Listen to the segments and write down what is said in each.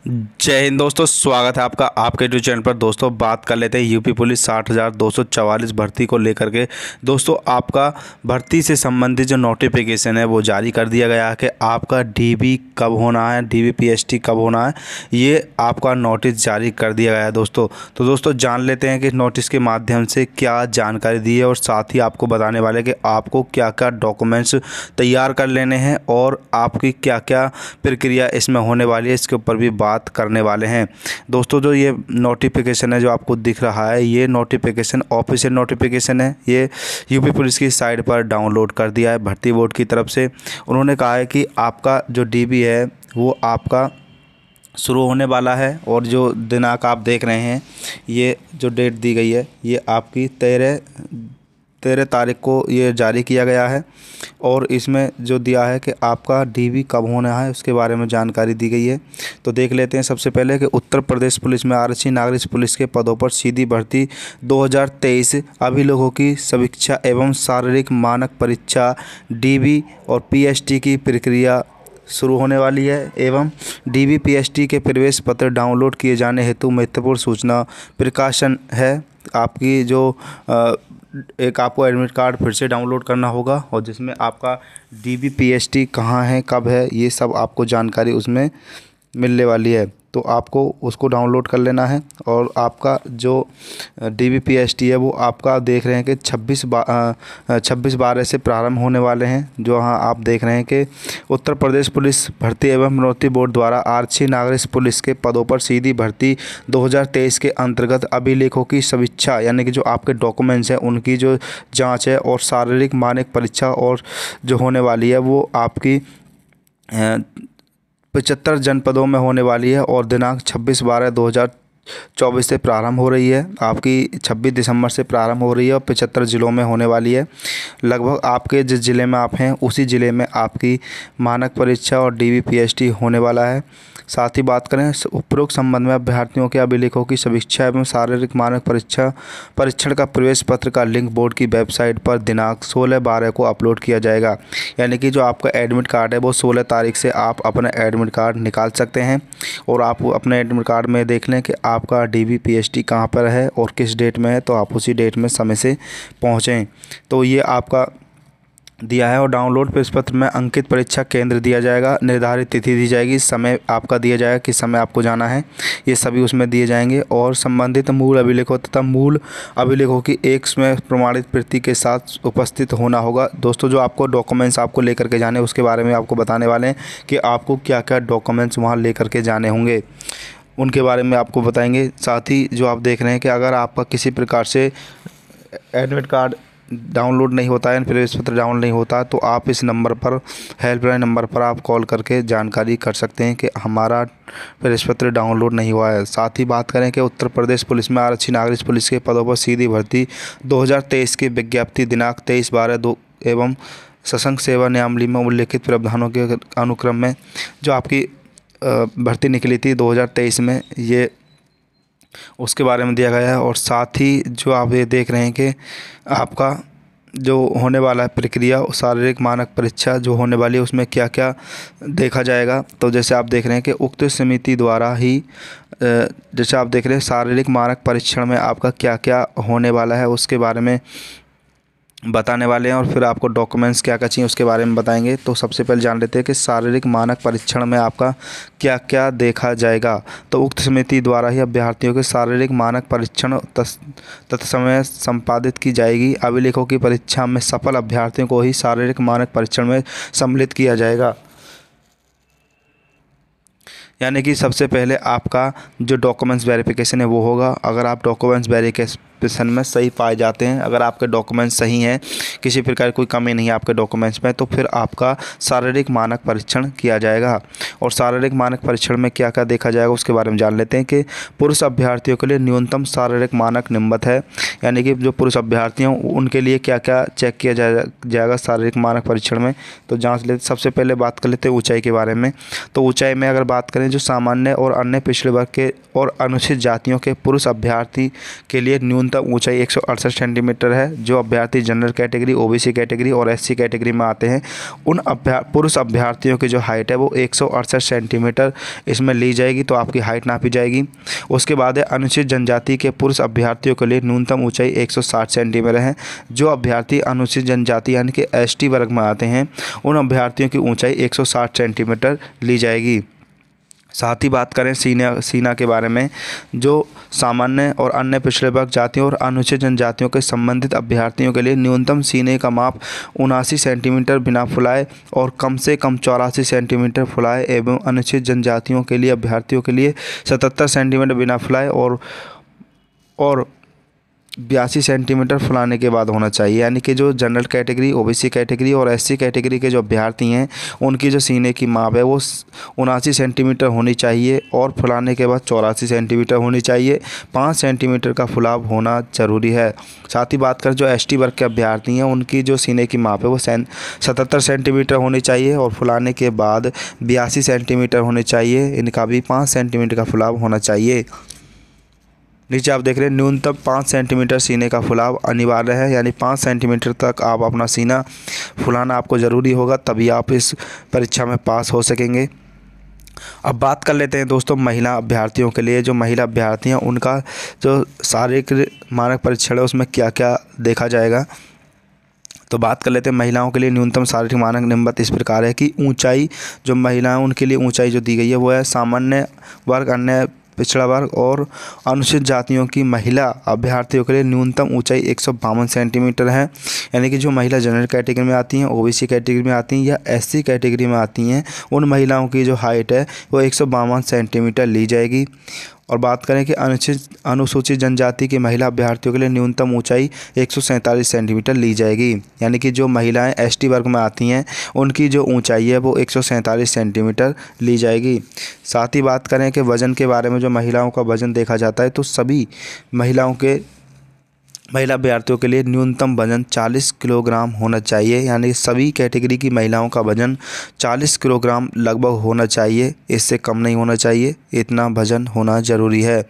जय हिंद दोस्तों, स्वागत है आपका आपके यूट्यूब चैनल पर। दोस्तों बात कर लेते हैं यूपी पुलिस 60,244 भर्ती को लेकर के। दोस्तों आपका भर्ती से संबंधित जो नोटिफिकेशन है वो जारी कर दिया गया है कि आपका डीबी कब होना है, डीबी पीएसटी कब होना है, ये आपका नोटिस जारी कर दिया गया है दोस्तों। तो दोस्तों जान लेते हैं कि नोटिस के माध्यम से क्या जानकारी दी है और साथ ही आपको बताने वाले कि आपको क्या क्या डॉक्यूमेंट्स तैयार कर लेने हैं और आपकी क्या क्या प्रक्रिया इसमें होने वाली है, इसके ऊपर भी बात करने वाले हैं दोस्तों। जो ये नोटिफिकेशन है जो आपको दिख रहा है, ये नोटिफिकेशन ऑफिशियल नोटिफिकेशन है। ये यूपी पुलिस की साइट पर डाउनलोड कर दिया है भर्ती बोर्ड की तरफ से। उन्होंने कहा है कि आपका जो डीबी है वो आपका शुरू होने वाला है और जो दिनांक आप देख रहे हैं, ये जो डेट दी गई है ये आपकी 13 तारीख को ये जारी किया गया है। और इसमें जो दिया है कि आपका डीबी कब होना है उसके बारे में जानकारी दी गई है। तो देख लेते हैं सबसे पहले कि उत्तर प्रदेश पुलिस में आरक्षी नागरिक पुलिस के पदों पर सीधी भर्ती 2023 अभिलेखों की समीक्षा एवं शारीरिक मानक परीक्षा डीबी और पीएसटी की प्रक्रिया शुरू होने वाली है। एवं डीबी पीएसटी के प्रवेश पत्र डाउनलोड किए जाने हेतु महत्वपूर्ण सूचना प्रकाशन है। आपकी जो एक आपको एडमिट कार्ड फिर से डाउनलोड करना होगा और जिसमें आपका डीबी पीएसटी कहाँ है, कब है, ये सब आपको जानकारी उसमें मिलने वाली है। तो आपको उसको डाउनलोड कर लेना है। और आपका जो डीबी पीएसटी है वो आपका देख रहे हैं कि 26/12 से प्रारंभ होने वाले हैं। जो हाँ आप देख रहे हैं कि उत्तर प्रदेश पुलिस भर्ती एवं प्रोन्नति बोर्ड द्वारा आरक्षी नागरिक पुलिस के पदों पर सीधी भर्ती 2023 के अंतर्गत अभिलेखों की समीक्षा, यानी कि जो आपके डॉक्यूमेंट्स हैं उनकी जो जाँच है और शारीरिक मानक परीक्षा और जो होने वाली है वो आपकी 75 जनपदों में होने वाली है। और दिनांक 26/12/2024 से प्रारंभ हो रही है। आपकी 26 दिसंबर से प्रारंभ हो रही है और 75 ज़िलों में होने वाली है। लगभग आपके जिस ज़िले में आप हैं उसी ज़िले में आपकी मानक परीक्षा और डीबी पीएसटी होने वाला है। साथ ही बात करें उपरोक्त संबंध में अभ्यर्थियों के अभिलेखों की समीक्षा एवं शारीरिक मानक परीक्षण का प्रवेश पत्र का लिंक बोर्ड की वेबसाइट पर दिनांक 16/12 को अपलोड किया जाएगा। यानी कि जो आपका एडमिट कार्ड है वो 16 तारीख से आप अपना एडमिट कार्ड निकाल सकते हैं। और आप अपने एडमिट कार्ड में देख लें कि आपका डीबी पीएसटी कहाँ पर है और किस डेट में है, तो आप उसी डेट में समय से पहुँचें। तो ये आपका दिया है। और डाउनलोड प्रवेश पत्र में अंकित परीक्षा केंद्र दिया जाएगा, निर्धारित तिथि दी जाएगी, समय आपका दिया जाएगा किस समय आपको जाना है, ये सभी उसमें दिए जाएंगे। और संबंधित मूल अभिलेखों तथा मूल अभिलेखों की एक में प्रमाणित प्रति के साथ उपस्थित होना होगा। दोस्तों जो आपको डॉक्यूमेंट्स आपको लेकर के जाने उसके बारे में आपको बताने वाले हैं कि आपको क्या क्या डॉक्यूमेंट्स वहाँ लेकर के जाने होंगे, उनके बारे में आपको बताएंगे। साथ ही जो आप देख रहे हैं कि अगर आपका किसी प्रकार से एडमिट कार्ड डाउनलोड नहीं होता है, प्रवेश पत्र डाउनलोड नहीं होता, तो आप इस नंबर पर, हेल्पलाइन नंबर पर आप कॉल करके जानकारी कर सकते हैं कि हमारा प्रवेश पत्र डाउनलोड नहीं हुआ है। साथ ही बात करें कि उत्तर प्रदेश पुलिस में आरक्षी नागरिक पुलिस के पदों पर सीधी भर्ती 2023 की विज्ञप्ति दिनांक 23/12 एवं सशंक सेवा नियमावली में उल्लिखित प्रावधानों के अनुक्रम में जो आपकी भर्ती निकली थी 2023 में, ये उसके बारे में दिया गया है। और साथ ही जो आप ये देख रहे हैं कि आपका जो होने वाला है प्रक्रिया, शारीरिक मानक परीक्षा जो होने वाली है उसमें क्या क्या देखा जाएगा। तो जैसे आप देख रहे हैं कि उक्त समिति द्वारा ही जैसे आप देख रहे हैं शारीरिक मानक परीक्षण में आपका क्या क्या होने वाला है उसके बारे में बताने वाले हैं। और फिर आपको डॉक्यूमेंट्स क्या क्या चाहिए उसके बारे में बताएंगे। तो सबसे पहले जान लेते हैं कि शारीरिक मानक परीक्षण में आपका क्या क्या देखा जाएगा। तो उक्त समिति द्वारा ही अभ्यर्थियों के शारीरिक मानक परीक्षण तत्समय संपादित की जाएगी। अभिलेखों की परीक्षा में सफल अभ्यर्थियों को ही शारीरिक मानक परीक्षण में सम्मिलित किया जाएगा। यानी कि सबसे पहले आपका जो डॉक्यूमेंट्स वेरिफिकेशन है वो होगा। अगर आप डॉक्यूमेंट्स वेरिफिकेशन में सही पाए जाते हैं, अगर आपके डॉक्यूमेंट्स सही हैं, किसी प्रकार कोई कमी नहीं है आपके डॉक्यूमेंट्स में, तो फिर आपका शारीरिक मानक परीक्षण किया जाएगा। और शारीरिक मानक परीक्षण में क्या क्या देखा जाएगा उसके बारे में जान लेते हैं कि पुरुष अभ्यर्थियों के लिए न्यूनतम शारीरिक मानक निम्नवत है। यानी कि जो पुरुष अभ्यर्थी हैं उनके लिए क्या क्या चेक किया जाएगा शारीरिक मानक परीक्षण में, तो जाँच लेते। सबसे पहले बात कर लेते हैं ऊँचाई के बारे में। तो ऊँचाई में अगर बात करें हैं जो सामान्य और अन्य पिछड़े वर्ग के और अनुसूचित जातियों के पुरुष अभ्यर्थी के लिए न्यूनतम ऊंचाई 168 सेंटीमीटर है। जो अभ्यर्थी जनरल कैटेगरी, ओबीसी कैटेगरी और एससी कैटेगरी में आते हैं उन पुरुष अभ्यर्थियों की जो हाइट है वो 168 सेंटीमीटर इसमें ली जाएगी, तो आपकी हाइट नापी जाएगी। उसके बाद है अनुसूचित जनजाति के पुरुष अभ्यर्थियों के लिए न्यूनतम ऊंचाई 160 सेंटीमीटर है। जो अभ्यर्थी अनुसूचित जनजाति यानी कि एसटी वर्ग में आते हैं उन अभ्यर्थियों की ऊंचाई 160 सेंटीमीटर ली जाएगी। साथ ही बात करें सीना के बारे में, जो सामान्य और अन्य पिछड़े वर्ग जातियों और अनुसूचित जनजातियों के संबंधित अभ्यर्थियों के लिए न्यूनतम सीने का माप 79 सेंटीमीटर बिना फुलाए और कम से कम 84 सेंटीमीटर फुलाए एवं अनुसूचित जनजातियों के लिए अभ्यर्थियों के लिए 77 सेंटीमीटर बिना फुलाए और 82 सेंटीमीटर फुलाने के बाद होना चाहिए। यानी कि जो जनरल कैटेगरी, ओबीसी कैटेगरी और एससी कैटेगरी के जो अभ्यर्थी हैं उनकी जो सीने की माप है वो 79 सेंटीमीटर होनी चाहिए और फुलाने के बाद 84 सेंटीमीटर होनी चाहिए। 5 सेंटीमीटर का फुलाव होना ज़रूरी है। साथ ही बात करें जो एसटी वर्ग के अभ्यर्थी हैं उनकी जो सीने की माप है वो 77 सेंटीमीटर होनी चाहिए और फुलाने के बाद 82 सेंटीमीटर होनी चाहिए। इनका भी 5 सेंटीमीटर का फुलाव होना चाहिए। नीचे आप देख रहे हैं न्यूनतम 5 सेंटीमीटर सीने का फुलाव अनिवार्य है, यानी 5 सेंटीमीटर तक आप अपना सीना फुलाना आपको ज़रूरी होगा, तभी आप इस परीक्षा में पास हो सकेंगे। अब बात कर लेते हैं दोस्तों महिला अभ्यर्थियों के लिए। जो महिला अभ्यर्थी हैं उनका जो शारीरिक मानक परीक्षण है उसमें क्या क्या देखा जाएगा, तो बात कर लेते हैं महिलाओं के लिए न्यूनतम शारीरिक मानक निम्नवत इस प्रकार है कि ऊंचाई, जो महिलाएं उनके लिए ऊंचाई जो दी गई है वो है सामान्य वर्ग, अन्य पिछड़ा वर्ग और अनुसूचित जातियों की महिला अभ्यर्थियों के लिए न्यूनतम ऊंचाई 152 सेंटीमीटर है। यानी कि जो महिला जनरल कैटेगरी में आती हैं, ओबीसी कैटेगरी में आती हैं या एससी कैटेगरी में आती हैं उन महिलाओं की जो हाइट है वो 152 सेंटीमीटर ली जाएगी। और बात करें कि अनुसूचित जनजाति की महिला अभ्यर्थियों के लिए न्यूनतम ऊंचाई 147 सेंटीमीटर ली जाएगी। यानी कि जो महिलाएं एसटी वर्ग में आती हैं उनकी जो ऊंचाई है वो 147 सेंटीमीटर ली जाएगी। साथ ही बात करें कि वज़न के बारे में, जो महिलाओं का वज़न देखा जाता है तो सभी महिला अभ्यर्थियों के लिए न्यूनतम वजन 40 किलोग्राम होना चाहिए। यानी सभी कैटेगरी की महिलाओं का वजन 40 किलोग्राम लगभग होना चाहिए, इससे कम नहीं होना चाहिए, इतना वजन होना ज़रूरी है।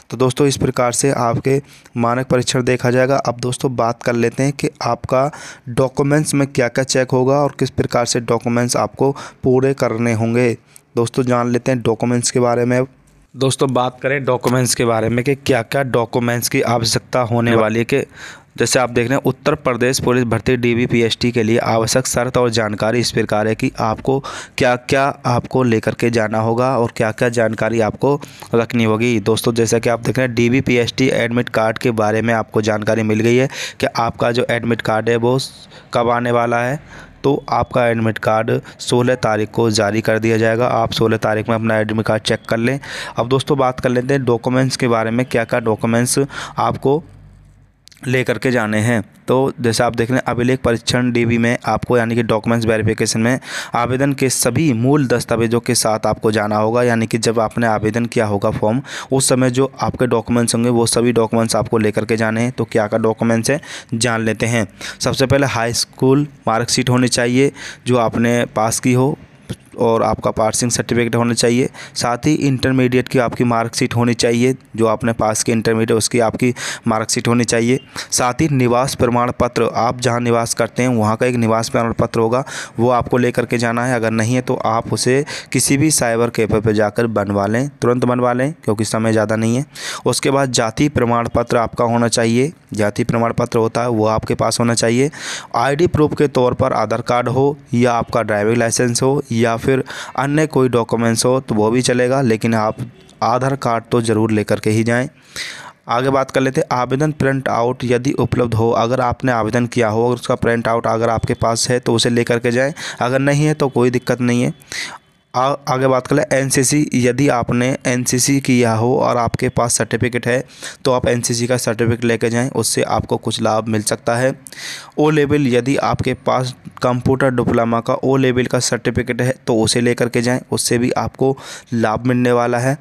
तो दोस्तों इस प्रकार से आपके मानक परीक्षण देखा जाएगा। अब दोस्तों बात कर लेते हैं कि आपका डॉक्यूमेंट्स में क्या क्या चेक होगा और किस प्रकार से डॉक्यूमेंट्स आपको पूरे करने होंगे। दोस्तों जान लेते हैं डॉक्यूमेंट्स के बारे में। दोस्तों बात करें डॉक्यूमेंट्स के बारे में कि क्या क्या डॉक्यूमेंट्स की आवश्यकता होने वाली है, कि जैसे आप देख रहे हैं उत्तर प्रदेश पुलिस भर्ती डीबीपीएसटी के लिए आवश्यक शर्त और जानकारी इस प्रकार है कि आपको क्या क्या आपको लेकर के जाना होगा और क्या क्या जानकारी आपको रखनी होगी। दोस्तों जैसा कि आप देख रहे हैं डीबीपीएसटी एडमिट कार्ड के बारे में आपको जानकारी मिल गई है कि आपका जो एडमिट कार्ड है वो कब आने वाला है। तो आपका एडमिट कार्ड 16 तारीख को जारी कर दिया जाएगा। आप 16 तारीख में अपना एडमिट कार्ड चेक कर लें। अब दोस्तों बात कर लेते हैं डॉक्यूमेंट्स के बारे में, क्या क्या डॉक्यूमेंट्स आपको लेकर के जाने हैं। तो जैसे आप देख रहे हैं अभिलेख परीक्षण डीबी में आपको यानी कि डॉक्यूमेंट्स वेरिफिकेशन में आवेदन के सभी मूल दस्तावेजों के साथ आपको जाना होगा। यानी कि जब आपने आवेदन किया होगा फॉर्म उस समय जो आपके डॉक्यूमेंट्स होंगे वो सभी डॉक्यूमेंट्स आपको लेकर के जाने हैं। तो क्या क्या डॉक्यूमेंट्स हैं जान लेते हैं। सबसे पहले हाई स्कूल मार्कशीट होनी चाहिए जो आपने पास की हो और आपका पासिंग सर्टिफिकेट होना चाहिए। साथ ही इंटरमीडिएट की आपकी मार्कशीट होनी चाहिए, जो आपने पास की इंटरमीडिएट उसकी आपकी मार्कशीट होनी चाहिए। साथ ही निवास प्रमाण पत्र, आप जहां निवास करते हैं वहां का एक निवास प्रमाण पत्र होगा वो आपको लेकर के जाना है। अगर नहीं है तो आप उसे किसी भी साइबर कैफ़े पर जाकर बनवा लें, तुरंत बनवा लें क्योंकि समय ज़्यादा नहीं है। उसके बाद जाति प्रमाण पत्र आपका होना चाहिए, जाति प्रमाण पत्र होता है वो आपके पास होना चाहिए। आईडी प्रूफ के तौर पर आधार कार्ड हो या आपका ड्राइविंग लाइसेंस हो या फिर अन्य कोई डॉक्यूमेंट्स हो तो वो भी चलेगा, लेकिन आप आधार कार्ड तो ज़रूर लेकर के ही जाएं। आगे बात कर लेते हैं आवेदन प्रिंट आउट यदि उपलब्ध हो, अगर आपने आवेदन किया हो और उसका प्रिंट आउट अगर आपके पास है तो उसे लेकर के जाएं, अगर नहीं है तो कोई दिक्कत नहीं है। आगे बात कर ले एनसीसी, यदि आपने एनसीसी किया हो और आपके पास सर्टिफिकेट है तो आप एनसीसी का सर्टिफिकेट लेकर जाएं, उससे आपको कुछ लाभ मिल सकता है। ओ लेवल, यदि आपके पास कंप्यूटर डिप्लोमा का ओ लेवल का सर्टिफिकेट है तो उसे लेकर के जाएं, उससे भी आपको लाभ मिलने वाला है।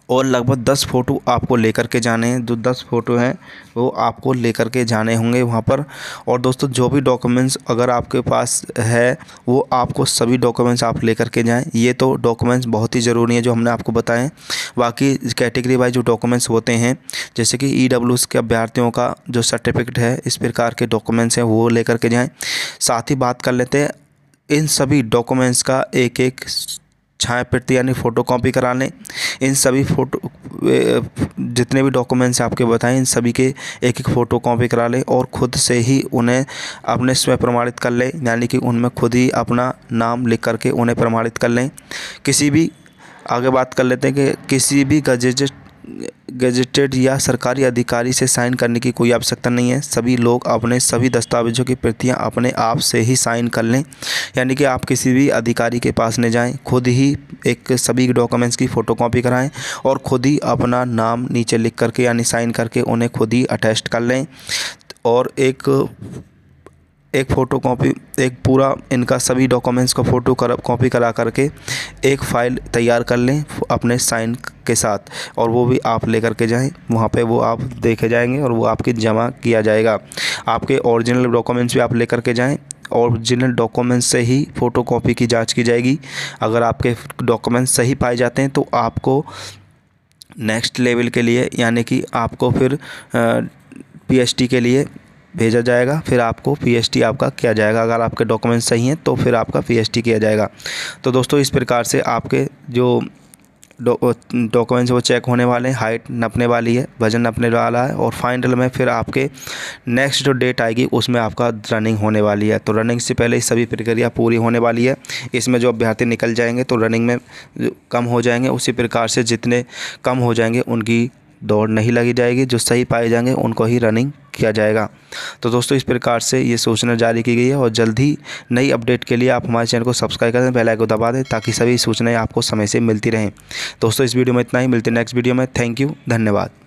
और लगभग 10 फ़ोटो आपको लेकर के जाने हैं। जो 10 फ़ोटो हैं वो आपको लेकर के जाने होंगे वहाँ पर। और दोस्तों जो भी डॉक्यूमेंट्स अगर आपके पास है वो आपको सभी डॉक्यूमेंट्स आप लेकर के जाएं। ये तो डॉक्यूमेंट्स बहुत ही ज़रूरी है जो हमने आपको बताएं। बाकी कैटेगरी वाइज जो डॉक्यूमेंट्स होते हैं जैसे कि EWS के अभ्यर्थियों का जो सर्टिफिकेट है, इस प्रकार के डॉक्यूमेंट्स हैं वो लेकर के जाएँ। साथ ही बात कर लेते हैं इन सभी डॉक्यूमेंट्स का एक एक छाया प्रति यानी फ़ोटोकॉपी करा लें। इन सभी जितने भी डॉक्यूमेंट्स आपके बताएं इन सभी के एक एक फ़ोटोकॉपी करा लें और ख़ुद से ही उन्हें अपने स्वयं प्रमाणित कर लें, यानी कि उनमें खुद ही अपना नाम लिख करके उन्हें प्रमाणित कर लें। किसी भी आगे बात कर लेते हैं कि किसी भी गजेटेड या सरकारी अधिकारी से साइन करने की कोई आवश्यकता नहीं है। सभी लोग अपने सभी दस्तावेजों की प्रतियां अपने आप से ही साइन कर लें, यानी कि आप किसी भी अधिकारी के पास न जाएं, खुद ही एक सभी डॉक्यूमेंट्स की फ़ोटोकॉपी कराएं और खुद ही अपना नाम नीचे लिख करके यानी साइन करके उन्हें खुद ही अटेस्ट कर लें। और एक फ़ोटोकॉपी एक पूरा इनका सभी डॉक्यूमेंट्स का कॉपी करा करके एक फ़ाइल तैयार कर लें अपने साइन के साथ, और वो भी आप लेकर के जाएं। वहाँ पे वो आप देखे जाएंगे और वो आपकी जमा किया जाएगा। आपके ओरिजिनल डॉक्यूमेंट्स भी आप लेकर के जाएं। ओरिजिनल डॉक्यूमेंट्स से ही फ़ोटोकॉपी की जांच की जाएगी। अगर आपके डॉक्यूमेंट्स सही पाए जाते हैं तो आपको नेक्स्ट लेवल के लिए यानी कि आपको फिर PhD के लिए भेजा जाएगा। फिर आपको PhD आपका किया जाएगा। अगर आपके डॉक्यूमेंट्स सही हैं तो फिर आपका PhD किया जाएगा। तो दोस्तों इस प्रकार से आपके जो डॉक्यूमेंट्स वो चेक होने वाले हैं, हाइट नपने वाली है, वज़न नपने वाला है, और फाइनल में फिर आपके नेक्स्ट जो डेट आएगी उसमें आपका रनिंग होने वाली है। तो रनिंग से पहले सभी प्रक्रिया पूरी होने वाली है। इसमें जो अभ्यर्थी निकल जाएंगे तो रनिंग में कम हो जाएंगे, उसी प्रकार से जितने कम हो जाएंगे उनकी दौड़ नहीं लगी जाएगी, जो सही पाए जाएंगे उनको ही रनिंग किया जाएगा। तो दोस्तों इस प्रकार से ये सूचना जारी की गई है और जल्द ही नई अपडेट के लिए आप हमारे चैनल को सब्सक्राइब कर दें, बेल आइकन को दबा दें ताकि सभी सूचनाएं आपको समय से मिलती रहें। दोस्तों इस वीडियो में इतना ही, मिलते हैं नेक्स्ट वीडियो में। थैंक यू, धन्यवाद।